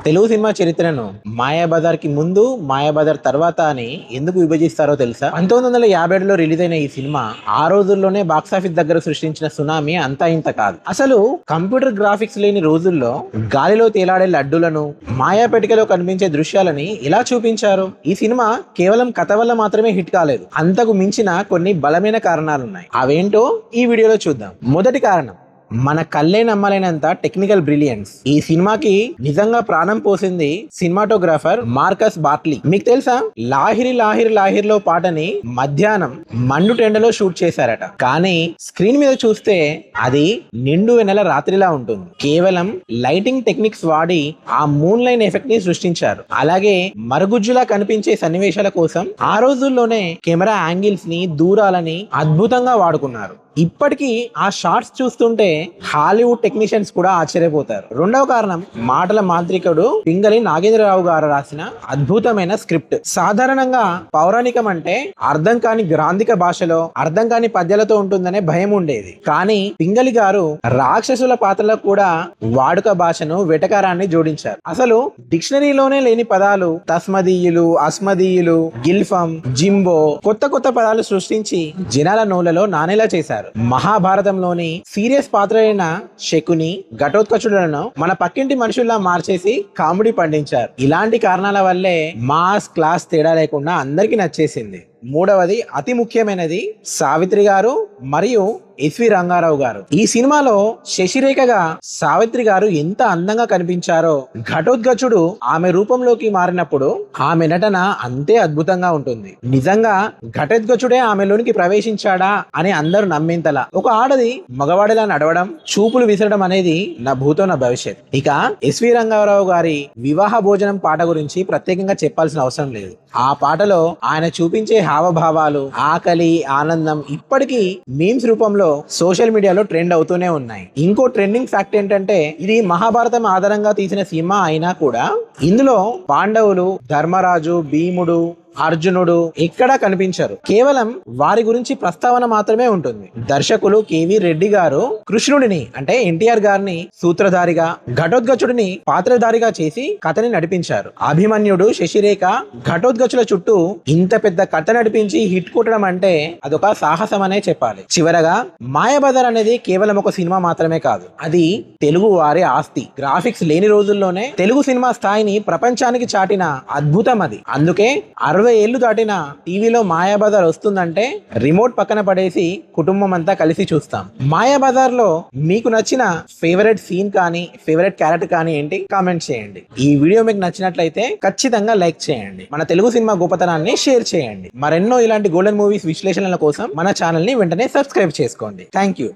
Telugu cinema చరిత్రను మాయాబజార్ కి ముందు మాయాబజార్ తర్వాత అని ఎందుకు విభజిస్తారో తెలుసా? 1957లో రిలీజ్ అయిన ఈ సినిమా ఆ రోజుల్లోనే బాక్సాఫీస్ దగ్గర సృష్టించిన సునామీ అంతా ఇంత కాదు. అసలు కంప్యూటర్ గ్రాఫిక్స్ లేని రోజుల్లో గాలిలో తేలాడే లడ్డులను, మాయాపెటికలో కనిపించే దృశ్యాలని ఎలా చూపించారు? ఈ సినిమా కేవలం కథ వల్ల మాత్రమే హిట్ కాలేదు, అంతకు మించిన కొన్ని బలమైన కారణాలున్నాయి. అవేంటో ఈ వీడియోలో చూద్దాం. మొదటి కారణం, మన కళ్ళే నమ్మలేనంత టెక్నికల్ బ్రిలియన్స్. ఈ సినిమాకి నిజంగా ప్రాణం పోసింది సినిమాటోగ్రాఫర్ మార్కస్ బార్ట్లీ. మీకు తెలుసా, లాహిరి లాహిరి లాహిరిలో పాటని మధ్యాహ్నం మండు టెండలో షూట్ చేశారట. కానీ స్క్రీన్ మీద చూస్తే అది నిండు వెన్నెల రాత్రిలా ఉంటుంది. కేవలం లైటింగ్ టెక్నిక్స్ వాడి ఆ మూన్ లైన్ ఎఫెక్ట్ ని సృష్టించారు. అలాగే మరుగుజ్జులా కనిపించే సన్నివేశాల కోసం ఆ రోజుల్లోనే కెమెరా యాంగిల్స్ ని, దూరాలని అద్భుతంగా వాడుకున్నారు. ఇప్పటికీ ఆ షార్ట్స్ చూస్తుంటే హాలీవుడ్ టెక్నీషియన్స్ కూడా ఆశ్చర్యపోతారు. రెండవ కారణం, మాటల మాంత్రికుడు పింగళి నాగేంద్రరావు గారు రాసిన అద్భుతమైన స్క్రిప్ట్. సాధారణంగా పౌరాణికం అంటే అర్థం కాని గ్రాంధిక భాషలో, అర్థం కాని పద్యాలతో ఉంటుందనే భయం ఉండేది. కానీ పింగళి గారు రాక్షసుల పాత్రలకు కూడా వాడుక భాషను, వెటకారాన్ని జోడించారు. అసలు డిక్షనరీలోనే లేని పదాలు, తస్మదీయులు, అస్మదీయులు, గిల్ఫం, జింబో, కొత్త కొత్త పదాలు సృష్టించి జనాల నోళ్లలో నానేలా చేశారు. మహాభారతంలోని సీరియస్ పాత్రలైన శకుని, ఘటోత్కచుడులను మన పక్కింటి మనుషుల్లా మార్చేసి కామెడీ పండించారు. ఇలాంటి కారణాల వల్లే మాస్, క్లాస్ తేడా లేకుండా అందరికీ నచ్చేసింది. మూడవది, అతి ముఖ్యమైనది, సావిత్రి గారు మరియు ఎస్వి రంగారావు గారు. ఈ సినిమాలో శశిరేఖగా సావిత్రి గారు ఎంత అందంగా కనిపించారో, ఘటోత్కచుడు ఆమె రూపంలోకి మారినప్పుడు ఆమె నటన అంతే అద్భుతంగా ఉంటుంది. నిజంగా ఘటోత్కచుడే ఆమెలోనికి ప్రవేశించాడా అని అందరూ నమ్మేంతలా. ఒక ఆడది మగవాడిలా నడవడం, చూపులు విసరడం అనేది నా భూతో నా భవిష్యత్. ఇక ఎస్వి రంగారావు గారి వివాహ భోజనం పాట గురించి ప్రత్యేకంగా చెప్పాల్సిన అవసరం లేదు. ఆ పాటలో ఆయన చూపించే హావభావాలు, ఆకలి, ఆనందం ఇప్పటికీ మీమ్స్ రూపంలో సోషల్ మీడియాలో ట్రెండ్ అవుతూనే ఉన్నాయి. ఇంకో ట్రెండింగ్ ఫ్యాక్ట్ ఏంటంటే, ఇది మహాభారతం ఆధారంగా తీసిన సినిమా అయినా కూడా ఇందులో పాండవులు, ధర్మరాజు, భీముడు, అర్జునుడు ఎక్కడా కనిపించరు. కేవలం వారి గురించి ప్రస్తావన మాత్రమే ఉంటుంది. దర్శకులు కేవి రెడ్డి గారు కృష్ణుడిని అంటే ఎన్టీఆర్ గారిని సూత్రధారిగా, ఘటోత్కచుడిని పాత్రధారిగా చేసి కథని నడిపించారు. అభిమన్యుడు, శశిరేఖ, ఘటోత్కచుల చుట్టూ ఇంత పెద్ద కథ నడిపించి హిట్ కొట్టడం అంటే అదొక సాహసం అనే చెప్పాలి. చివరగా, మాయాబజార్ అనేది కేవలం ఒక సినిమా మాత్రమే కాదు, అది తెలుగు వారి ఆస్తి. గ్రాఫిక్స్ లేని రోజుల్లోనే తెలుగు సినిమా స్థాయిని ప్రపంచానికి చాటిన అద్భుతం అది. అందుకే 60 ఏళ్లు దాటిన టీవీలో మాయాబజార్ వస్తుందంటే రిమోట్ పక్కన పడేసి కుటుంబం అంతా కలిసి చూస్తాం. మాయాబజార్ లో మీకు నచ్చిన ఫేవరెట్ సీన్ కానీ, ఫేవరెట్ క్యారెక్టర్ కానీ ఏంటి? కామెంట్ చేయండి. ఈ వీడియో మీకు నచ్చినట్లయితే ఖచ్చితంగా లైక్ చేయండి. మన తెలుగు సినిమా గొప్పతనాన్ని షేర్ చేయండి. మరెన్నో ఇలాంటి గోల్డెన్ మూవీస్ విశ్లేషణల కోసం మన ఛానల్ ని వెంటనే సబ్స్క్రైబ్ చేసుకోండి. Thank you.